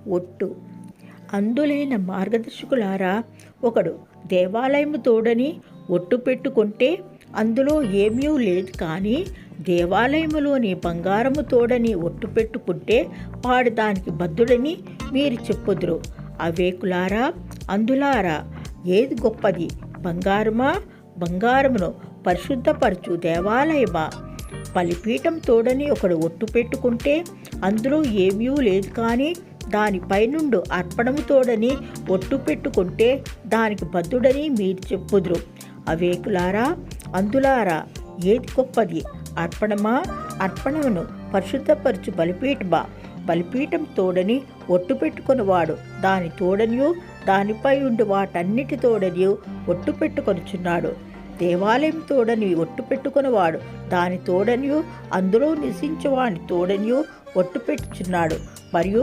ఒట్టు. అందులైన మార్గదర్శకులారా, ఒకడు దేవాలయము తోడని ఒట్టు పెట్టుకుంటే అందులో ఏమీ లేదు, కానీ దేవాలయములోని బంగారము తోడని ఒట్టు పెట్టుకుంటే వాడు దానికి బద్ధుడని మీరు చెప్పుదురు. అవేకులారా, అందులారా, ఏది గొప్పది? బంగారమా? బంగారమును పరిశుద్ధపరచు దేవాలయమా? బలిపీఠం తోడని ఒకడు ఒట్టు పెట్టుకుంటే అందులో ఏమీ లేదు, కానీ దానిపైనుండు అర్పణము తోడని ఒట్టు పెట్టుకుంటే దానికి బద్ధుడని మీరు చెప్పుదురు. అవేకులారా, అందులారా, ఏది గొప్పది? అర్పణమా? అర్పణమును పరిశుద్ధపరచు బలిపీఠమా? బలిపీఠం తోడని ఒట్టు పెట్టుకొనివాడు దాని తోడనియు దానిపై ఉండి వాటన్నిటి తోడనియు ఒట్టు పెట్టుకొనుచున్నాడు. దేవాలయం తోడని ఒట్టు పెట్టుకొనివాడు దాని తోడనియు అందులో నివసించువాని తోడనియు ఒట్టు పెట్టుచున్నాడు. మరియు